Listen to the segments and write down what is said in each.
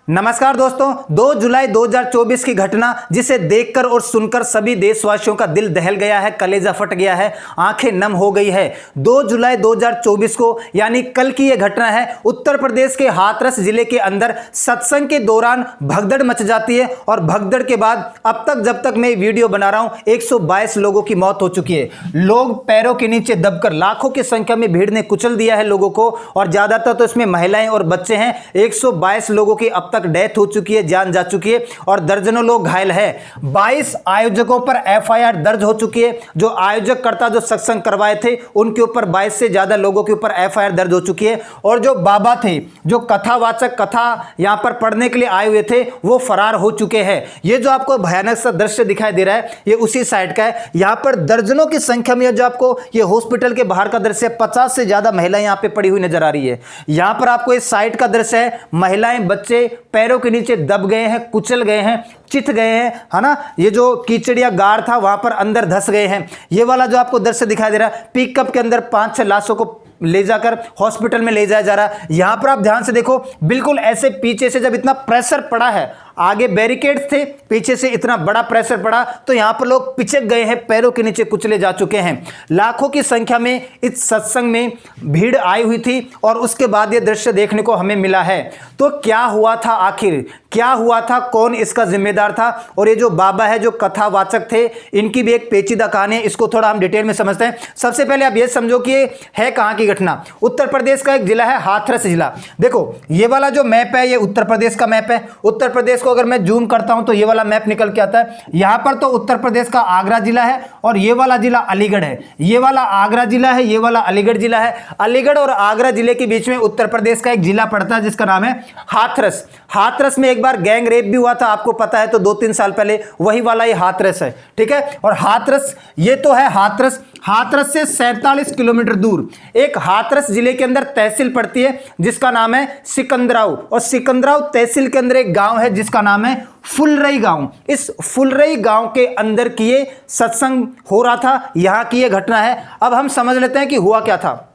नमस्कार दोस्तों, 2 जुलाई 2024 की घटना जिसे देखकर और सुनकर सभी देशवासियों का दिल दहल गया है, कलेजा फट गया है, आंखें नम हो गई है। 2 जुलाई 2024 को यानी कल की यह घटना है। उत्तर प्रदेश के हाथरस जिले के अंदर सत्संग के दौरान भगदड़ मच जाती है और भगदड़ के बाद अब तक जब तक मैं वीडियो बना रहा हूं 122 लोगों की मौत हो चुकी है। लोग पैरों के नीचे दबकर लाखों की संख्या में भीड़ ने कुचल दिया है लोगों को, और ज्यादातर तो इसमें महिलाएं और बच्चे हैं। 122 लोगों की अब तक डेथ हो चुकी है, जान जा चुकी है और दर्जनों लोग घायल है। 22 आयोजकों पर एफआईआर दर्ज हो चुकी है। जो आयोजक करता जो सत्संग करवाए थे उनके ऊपर 22 से ज्यादा लोगों के ऊपर एफआईआर दर्ज हो चुकी है। और जो बाबा थे, जो कथावाचक कथा यहां पर पढ़ने के लिए आए हुए थे, वो फरार हो चुके हैं। ये जो आपको भयानक सा दृश्य दिखाई दे रहा है, ये उसी साइड का है। यहां पर दर्जनों की संख्या में जो आपको ये हॉस्पिटल के बाहर का दृश्य है, 50 से ज्यादा महिलाएं यहां पे पड़ी हुई नजर आ रही है। यहां पर आपको इस साइड का दृश्य है, महिलाएं बच्चे पैरों के नीचे दब गए हैं, कुचल गए हैं, चित गए हैं, है ना। ये जो कीचड़िया गाड़ था वहां पर अंदर धंस गए हैं। ये वाला जो आपको दृश्य दिखाई दे रहा है, पिकअप के अंदर 5-6 लाशों को ले जाकर हॉस्पिटल में ले जाया जा रहा है। यहां पर आप ध्यान से देखो, बिल्कुल ऐसे पीछे से जब इतना प्रेशर पड़ा है, आगे बैरिकेड्स थे, पीछे से इतना बड़ा प्रेशर पड़ा तो यहां पर लोग पिचक गए हैं, पैरों के नीचे कुचले जा चुके हैं। लाखों की संख्या में इस सत्संग में भीड़ आई हुई थी और उसके बाद यह दृश्य देखने को हमें मिला है। तो क्या हुआ था, आखिर क्या हुआ था, कौन इसका जिम्मेदार था? और ये जो बाबा है, जो कथावाचक थे, इनकी भी एक पेचीदा कहानी है। इसको थोड़ा हम डिटेल में समझते हैं। सबसे पहले आप ये समझो कि ये है कहां की घटना। उत्तर प्रदेश का एक जिला है हाथरस जिला। देखो ये वाला जो मैप है, ये उत्तर प्रदेश का मैप है। उत्तर प्रदेश को अगर मैं जूम करता हूं तो ये वाला मैप निकल के आता है। यहां पर तो उत्तर प्रदेश का आगरा जिला है और ये वाला जिला अलीगढ़ है। ये वाला आगरा जिला है, ये वाला अलीगढ़ जिला है। अलीगढ़ और आगरा जिले के बीच में उत्तर प्रदेश का एक जिला पड़ता है जिसका नाम है हाथरस। हाथरस में एक बार गैंग रेप भी हुआ था, आपको पता है, तो 2-3 साल पहले। वही वाला ये हाथरस है, ठीक है। और हाथरस ये तो है हाथरस। हाथरस से 47 किलोमीटर दूर एक हाथरस जिले के अंदर तहसील पड़ती है जिसका नाम है सिकंदराव। और सिकंदराव तहसील के अंदर एक गांव है जिसका नाम है फुलरई गांव। इस फुलरई गांव के अंदर की ये सत्संग हो रहा था, यहां की ये घटना है। अब हम समझ लेते हैं कि हुआ क्या था।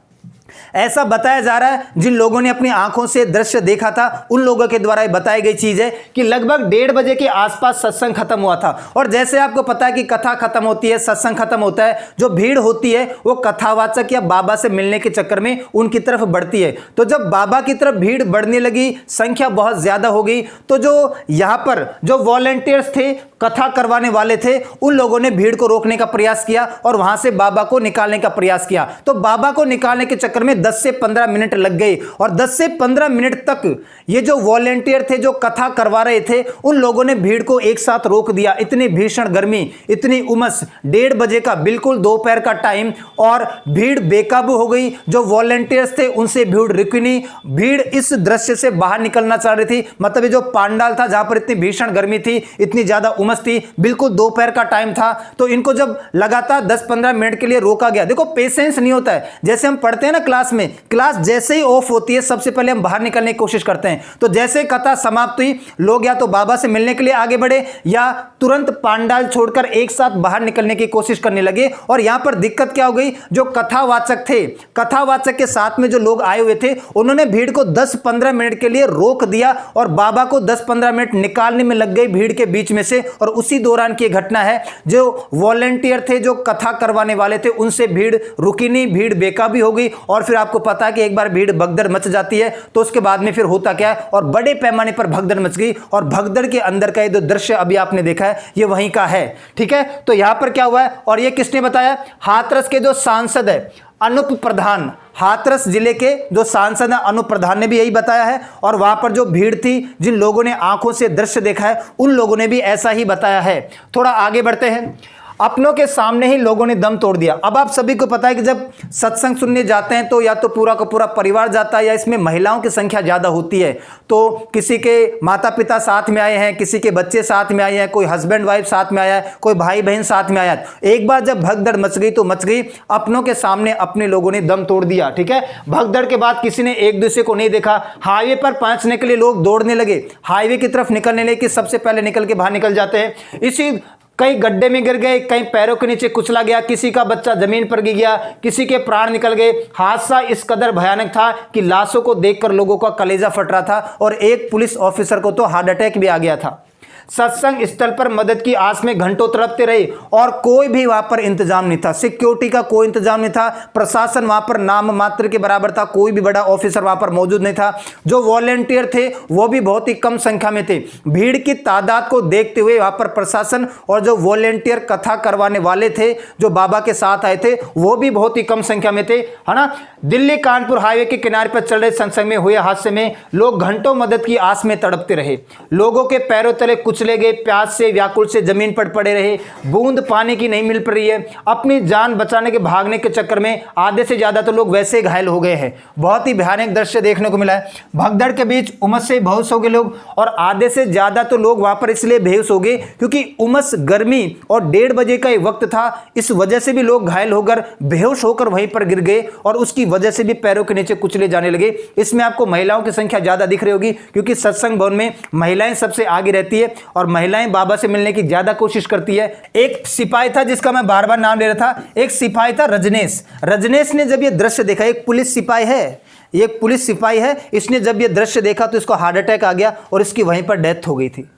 ऐसा बताया जा रहा है, जिन लोगों ने अपनी आंखों से दृश्य देखा था उन लोगों के द्वारा बताई गई चीज है कि लगभग 1:30 बजे के आसपास सत्संग खत्म हुआ था। और जैसे आपको पता है कि कथा खत्म होती है, सत्संग खत्म होता है, जो भीड़ होती है वो कथावाचक या बाबा से मिलने के चक्कर में उनकी तरफ बढ़ती है। तो जब बाबा की तरफ भीड़ बढ़ने लगी, संख्या बहुत ज्यादा हो गई, तो जो यहां पर जो वॉलंटियर्स थे, कथा करवाने वाले थे, उन लोगों ने भीड़ को रोकने का प्रयास किया और वहां से बाबा को निकालने का प्रयास किया। तो बाबा को निकालने के चक्कर में 10 से 15 मिनट लग गए और 10 से 15 मिनट तक ये जो वॉलंटियर थे, जो कथा करवा रहे थे, उन लोगों ने भीड़ को एक साथ रोक दिया। इतनी भीषण गर्मी, इतनी उमस, 1:30 बजे का बिल्कुल दोपहर का टाइम, और भीड़ बेकाबू हो गई। जो वॉलंटियर्स थे उनसे भीड़ रुकी नहीं। भीड़ इस दृश्य से बाहर निकलना चाह रही थी। मतलब ये जो पांडाल था जहां पर इतनी भीषण गर्मी थी, इतनी ज्यादा उमस थी, बिल्कुल दोपहर का टाइम था, तो इनको जब लगातार 10-15 मिनट के लिए रोका गया। देखो पेशेंस नहीं होता है। जैसे हम पढ़ते हैं ना क्लास में, क्लास जैसे ही ऑफ होती है सबसे पहले हम बाहर निकलने की कोशिश करते हैं। तो जैसे कथा समाप्त हुई, लोग या तो बाबा से मिलने के लिए आगे बढ़े या तुरंत पांडाल छोड़कर एक साथ बाहर निकलने की कोशिश करने लगे। और यहां पर दिक्कत क्या हो गई, जो कथावाचक थे, कथावाचक के साथ में जो लोग आए हुए थे, उन्होंने भीड़ को 10-15 मिनट के लिए रोक दिया और बाबा को 10-15 मिनट निकालने में लग गई भीड़ के बीच में से। और उसी दौरान की घटना है। जो वॉलंटियर थे, जो कथा करवाने वाले थे, उनसे भीड़ रुकी नहीं, भीड़ बेकाबू हो गई। और फिर आपको पता है कि एक बार भीड़ भगदड़ मच जाती है तो उसके बाद में फिर होता क्या है, और बड़े पैमाने पर भगदड़ मच गई। और भगदड़ के अंदर का ये जो दृश्य अभी आपने देखा है, ये वहीं का है, ठीक है। तो यहां पर क्या हुआ है और ये किसने बताया? हाथरस के जो सांसद है अनूप प्रधान, हाथरस जिले के जो सांसद हैं अनूप प्रधान ने भी यही बताया है। और वहां पर जो भीड़ थी, जिन लोगों ने आंखों से दृश्य देखा है, उन लोगों ने भी ऐसा ही बताया है। थोड़ा आगे बढ़ते हैं। अपनों के सामने ही लोगों ने दम तोड़ दिया। अब आप सभी को पता है कि जब सत्संग सुनने जाते हैं तो या तो पूरा का पूरा परिवार जाता है या इसमें महिलाओं की संख्या ज्यादा होती है। तो किसी के माता पिता साथ में आए हैं, किसी के बच्चे साथ में आए हैं, कोई हस्बैंड वाइफ साथ में आया है, कोई भाई बहन साथ में आया है। एक बार जब भगदड़ मच गई तो मच गई। अपनों के सामने अपने लोगों ने दम तोड़ दिया, ठीक है। भगदड़ के बाद किसी ने एक दूसरे को नहीं देखा। हाईवे पर पहुंचने के लिए लोग दौड़ने लगे, हाईवे की तरफ निकलने लगे कि सबसे पहले निकल के बाहर निकल जाते हैं। इसी कई गड्ढे में गिर गए, कहीं पैरों के नीचे कुचला गया, किसी का बच्चा जमीन पर गिर गया, किसी के प्राण निकल गए। हादसा इस कदर भयानक था कि लाशों को देखकर लोगों का कलेजा फट रहा था और एक पुलिस ऑफिसर को तो हार्ट अटैक भी आ गया था। सत्संग स्थल पर मदद की आस में घंटों तड़पते रहे और कोई भी वहां पर इंतजाम नहीं था, सिक्योरिटी का कोई इंतजाम नहीं था, प्रशासन वहां पर नाम मात्र के बराबर था, कोई भी बड़ा ऑफिसर वहां पर मौजूद नहीं था। जो वॉलेंटियर थे वो भी बहुत ही कम संख्या में थे। भीड़ की तादाद को देखते हुए वहां पर प्रशासन और जो वॉलेंटियर कथा करवाने वाले थे जो बाबा के साथ आए थे वो भी बहुत ही कम संख्या में थे, है ना। दिल्ली कानपुर हाईवे के किनारे पर चल रहे सत्संग में हुए हादसे में लोग घंटों मदद की आस में तड़पते रहे। लोगों के पैरों तले कुचले गए, प्यास से व्याकुल से जमीन पर पड़े रहे, बूंद पानी की नहीं मिल पा रही है। अपनी जान बचाने के भागने के चक्कर में आधे से ज्यादा तो लोग वैसे घायल हो गए हैं। बहुत ही भयानक दृश्य देखने को मिला है। भगदड़ के बीच उमस से बेहोश हो गए लोग और आधे से ज्यादा तो लोग वहां पर इसलिए बेहोश हो गए क्योंकि उमस, गर्मी और 1:30 बजे का ये वक्त था। इस वजह से भी लोग घायल होकर बेहोश होकर वहीं पर गिर गए और उसकी वजह से भी पैरों के नीचे कुचले जाने लगे। इसमें आपको महिलाओं की संख्या ज्यादा दिख रही होगी क्योंकि सत्संग भवन में महिलाएं सबसे आगे रहती है और महिलाएं बाबा से मिलने की ज्यादा कोशिश करती है। एक सिपाही था जिसका मैं बार बार नाम ले रहा था, एक सिपाही था रजनेश। रजनेश ने जब ये दृश्य देखा, एक पुलिस सिपाही है, इसने जब ये दृश्य देखा तो इसको हार्ट अटैक आ गया और इसकी वहीं पर डेथ हो गई थी।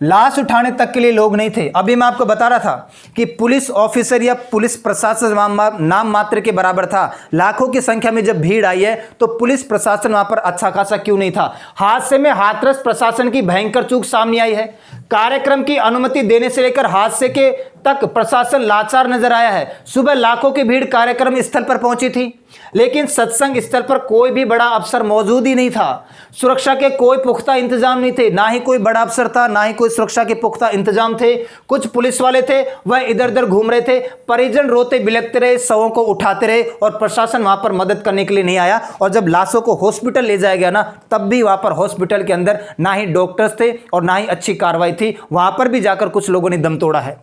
लाश उठाने तक के लिए लोग नहीं थे। अभी मैं आपको बता रहा था कि पुलिस ऑफिसर या पुलिस प्रशासन नाम मात्र के बराबर था। लाखों की संख्या में जब भीड़ आई है तो पुलिस प्रशासन वहां पर अच्छा खासा क्यों नहीं था। हादसे में हाथरस प्रशासन की भयंकर चूक सामने आई है। कार्यक्रम की अनुमति देने से लेकर हादसे के तक प्रशासन लाचार नजर आया है। सुबह लाखों की भीड़ कार्यक्रम स्थल पर पहुंची थी लेकिन सत्संग स्थल पर कोई भी बड़ा अफसर मौजूद ही नहीं था। सुरक्षा के कोई पुख्ता इंतजाम नहीं थे, ना ही कोई बड़ा अफसर था, ना ही कोई सुरक्षा के पुख्ता इंतजाम थे। कुछ पुलिस वाले थे वह इधर उधर घूम रहे थे। परिजन रोते बिलखते रहे, शवों को उठाते रहे और प्रशासन वहां पर मदद करने के लिए नहीं आया। और जब लाशों को हॉस्पिटल ले जाया गया ना, तब भी वहां पर हॉस्पिटल के अंदर ना ही डॉक्टर्स थे और ना ही अच्छी कार्रवाई थी। वहां पर भी जाकर कुछ लोगों ने दम तोड़ा है।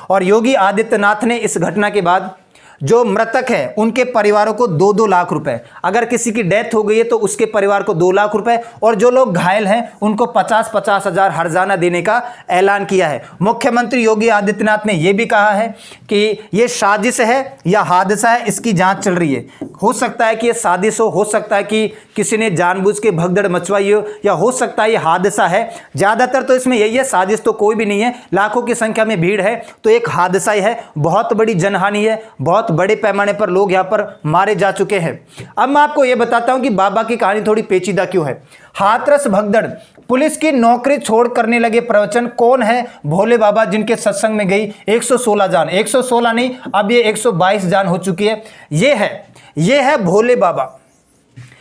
और योगी आदित्यनाथ ने इस घटना के बाद जो मृतक है उनके परिवारों को 2-2 लाख रुपए, अगर किसी की डेथ हो गई है तो उसके परिवार को 2 लाख रुपए और जो लोग घायल हैं उनको 50-50 हजार हर्जाना देने का ऐलान किया है। मुख्यमंत्री योगी आदित्यनाथ ने यह भी कहा है कि यह साजिश है या हादसा है, इसकी जांच चल रही है। हो सकता है कि यह साजिश हो सकता है कि किसी ने जानबूझ के भगदड़ मचवाई हो, या हो सकता है यह हादसा है। ज्यादातर तो इसमें यही है, साजिश तो कोई भी नहीं है। लाखों की संख्या में भीड़ है तो एक हादसा ही है, बहुत बड़ी जनहानि है, बहुत बड़े पैमाने पर लोग यहां पर मारे जा चुके हैं। अब मैं आपको यह बताता हूं कि बाबा की कहानी थोड़ी पेचीदा क्यों है। हाथरस भगदड़, पुलिस की नौकरी छोड़ करने लगे प्रवचन। कौन है? भोले बाबा, जिनके सत्संग में गई 116 जान, 116 नहीं, अब ये 122 जान हो चुकी है। ये है भोले बाबा।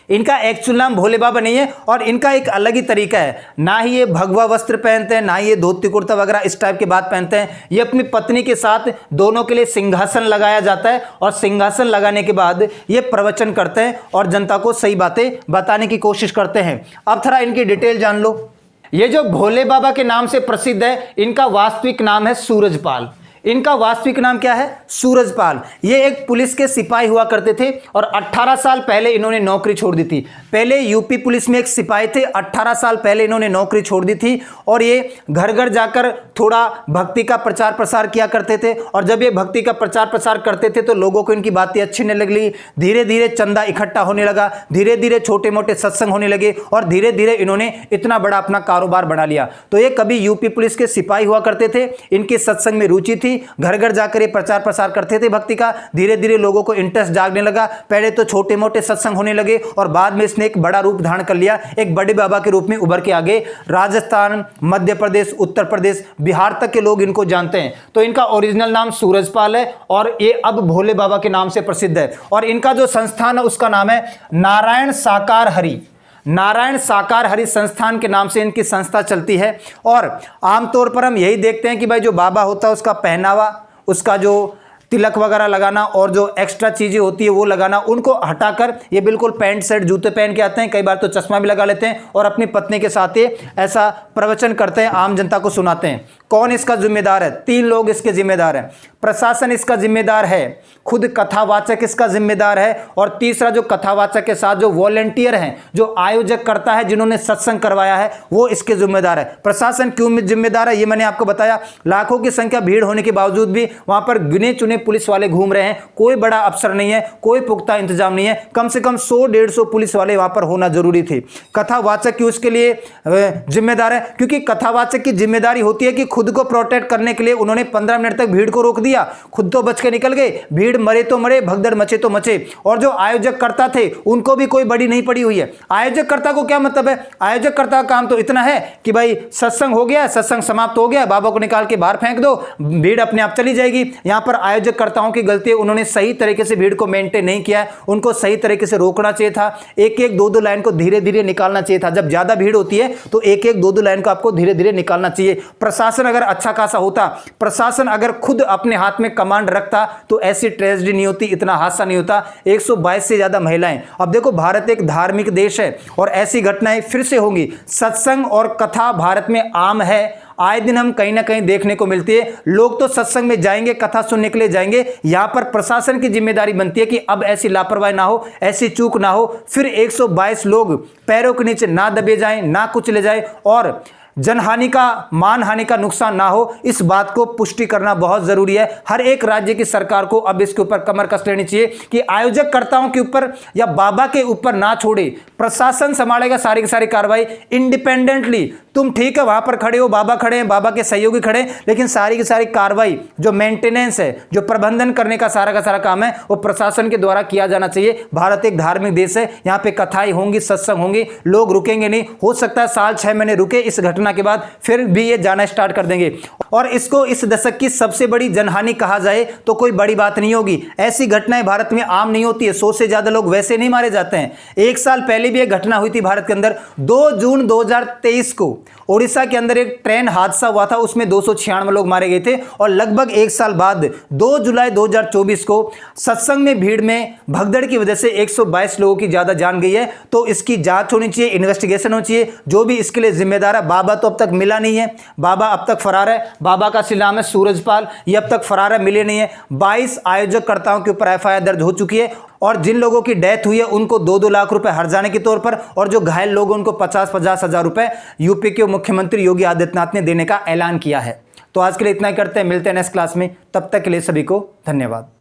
इनका एक्चुअल नाम भोले बाबा नहीं है और इनका एक अलग ही तरीका है। ना ही ये भगवा वस्त्र पहनते हैं, ना ही ये धोती कुर्ता वगैरह इस टाइप के बात पहनते हैं। ये अपनी पत्नी के साथ दोनों के लिए सिंहासन लगाया जाता है और सिंहासन लगाने के बाद ये प्रवचन करते हैं और जनता को सही बातें बताने की कोशिश करते हैं। अब थोड़ा इनकी डिटेल जान लो। ये जो भोले बाबा के नाम से प्रसिद्ध है, इनका वास्तविक नाम है सूरजपाल। इनका वास्तविक नाम क्या है? सूरजपाल। ये एक पुलिस के सिपाही हुआ करते थे और 18 साल पहले इन्होंने नौकरी छोड़ दी थी। पहले यूपी पुलिस में एक सिपाही थे, 18 साल पहले इन्होंने नौकरी छोड़ दी थी और ये घर घर जाकर थोड़ा भक्ति का प्रचार प्रसार किया करते थे। और जब ये भक्ति का प्रचार प्रसार करते थे तो लोगों को इनकी बातें अच्छी नहीं लगली। धीरे धीरे चंदा इकट्ठा होने लगा, धीरे धीरे छोटे मोटे सत्संग होने लगे और धीरे धीरे इन्होंने इतना बड़ा अपना कारोबार बना लिया। तो ये कभी यूपी पुलिस के सिपाही हुआ करते थे, इनके सत्संग में रुचि थी, घर घर जाकर ये प्रचार प्रसार करते थे भक्ति का। धीरे धीरे लोगों को इंटरेस्ट जागने लगा। पहले तो छोटे मोटे सत्संग होने लगे और बाद में इसने एक बड़ा रूप धारण कर लिया, एक बड़े बाबा के रूप में उभर के आगे। राजस्थान, मध्य प्रदेश, उत्तर प्रदेश, बिहार तक के लोग इनको जानते हैं। तो इनका ओरिजिनल नाम सूरजपाल है और ये अब भोले बाबा के नाम से प्रसिद्ध है। और इनका जो संस्थान है उसका नाम है नारायण साकार हरि। नारायण साकार हरि संस्थान के नाम से इनकी संस्था चलती है। और आमतौर पर हम यही देखते हैं कि भाई जो बाबा होता है उसका पहनावा, उसका जो तिलक वगैरह लगाना और जो एक्स्ट्रा चीज़ें होती है वो लगाना, उनको हटाकर ये बिल्कुल पैंट शर्ट जूते पहन के आते हैं। कई बार तो चश्मा भी लगा लेते हैं और अपनी पत्नी के साथ ये ऐसा प्रवचन करते हैं, आम जनता को सुनाते हैं। कौन इसका जिम्मेदार है? 3 लोग इसके जिम्मेदार हैं। प्रशासन इसका जिम्मेदार है, खुद कथावाचक इसका जिम्मेदार है, और तीसरा जो कथावाचक के साथ जो वॉलंटियर हैं, जो आयोजक करता है, जिन्होंने सत्संग करवाया है, वो इसके जिम्मेदार है। प्रशासन क्यों जिम्मेदार है ये मैंने आपको बताया। लाखों की संख्या भीड़ होने के बावजूद भी वहां पर गिने चुने पुलिस वाले घूम रहे हैं, कोई बड़ा अफसर नहीं है, कोई पुख्ता इंतजाम नहीं है, कम से कम 100-150 पुलिस वाले वहां पर होना जरूरी थे। कथावाचक क्यों इसके लिए जिम्मेदार है? क्योंकि कथावाचक की जिम्मेदारी होती है कि खुद को प्रोटेक्ट करने के लिए उन्होंने 15 मिनट तक भीड़ को रोक दिया, खुद तो बच के निकल गए, भीड़ मरे तो मरे, भगदड़ मचे तो मचे। और जो आयोजक करता थे उनको भी कोई बड़ी नहीं पड़ी हुई है। आयोजक कर्ता को क्या मतलब है? आयोजक कर्ता का काम तो इतना है कि भाई सत्संग हो गया, सत्संग समाप्त हो गया, बाबा को निकाल के बाहर फेंक दो, भीड़ अपने आप चली जाएगी। यहां पर आयोजक कर्ताओं की गलती है, उन्होंने सही तरीके से भीड़ को मेंटेन नहीं किया है, उनको सही तरीके से रोकना चाहिए था। एक एक दो दो लाइन को धीरे धीरे निकालना चाहिए था। जब ज्यादा भीड़ होती है तो एक एक दो दो लाइन को आपको धीरे धीरे निकालना चाहिए। प्रशासन अगर अच्छा खासा होता, प्रशासन अगर खुद अपने हाथ में कमांड रखता तो ऐसी ट्रेजेडी नहीं होती, इतना हादसा नहीं होता। 122 से ज्यादा महिलाएं। अब देखो, भारत एक धार्मिक देश है और ऐसी घटनाएं फिर से होंगी। सत्संग और कथा भारत में आम है, आए दिन हम कहीं ना कहीं देखने को मिलती है। लोग तो सत्संग में जाएंगे, कथा सुनने के लिए जाएंगे। यहां पर प्रशासन की जिम्मेदारी बनती है कि अब ऐसी लापरवाही ना हो, ऐसी चूक ना हो, फिर 122 लोग पैरों के नीचे ना दबे जाएं, ना कुचले जाएं और जनहानि का, मानहानि का नुकसान ना हो। इस बात को पुष्टि करना बहुत जरूरी है। हर एक राज्य की सरकार को अब इसके ऊपर कमर कस लेनी चाहिए कि आयोजक कर्ताओं के ऊपर या बाबा के ऊपर ना छोड़े, प्रशासन संभालेगा सारी की सारी कार्रवाई इंडिपेंडेंटली। तुम ठीक है वहां पर खड़े हो, बाबा खड़े हैं, बाबा के सहयोगी खड़े हैं, लेकिन सारी की सारी कार्रवाई जो मेंटेनेंस है, जो प्रबंधन करने का सारा काम है, वो प्रशासन के द्वारा किया जाना चाहिए। भारत एक धार्मिक देश है, यहाँ पे कथाएं होंगी, सत्संग होंगे, लोग रुकेंगे नहीं। हो सकता है साल 6 महीने रुके, इस घटना के बाद फिर भी ये जाना स्टार्ट कर देंगे। और इसको इस दशक की सबसे बड़ी जनहानि कहा जाए तो कोई बड़ी बात नहीं होगी। ऐसी घटनाएं भारत में आम नहीं होती है। 100 से ज्यादा लोग वैसे नहीं मारे जाते हैं। एक साल पहले भी एक घटना हुई थी भारत के अंदर। 2 जून 2023 को ओडिशा के अंदर एक ट्रेन हादसा हुआ था, उसमें 296 लोग मारे गए थे। और लगभग एक साल बाद 2 जुलाई 2024 को सत्संग में भीड़ में भगदड़ की वजह से 122 लोगों की ज्यादा जान गई है। तो इसकी जांच होनी चाहिए, इन्वेस्टिगेशन होनी चाहिए। जो भी इसके लिए जिम्मेदार है, बाबा तो अब तक मिला नहीं है, बाबा अब तक फरार है। बाबा का असली नाम है सूरजपाल, ये अब तक फरार है, मिले नहीं है। 22 आयोजककर्ताओं के ऊपर एफआईआर दर्ज हो चुकी है और जिन लोगों की डेथ हुई है उनको 2-2 लाख रुपए हर्जाने के तौर पर, और जो घायल लोग उनको 50-50 हजार रुपए यूपी के मुख्यमंत्री योगी आदित्यनाथ ने देने का ऐलान किया है। तो आज के लिए इतना ही करते हैं, मिलते हैं नेक्स्ट क्लास में। तब तक के लिए सभी को धन्यवाद।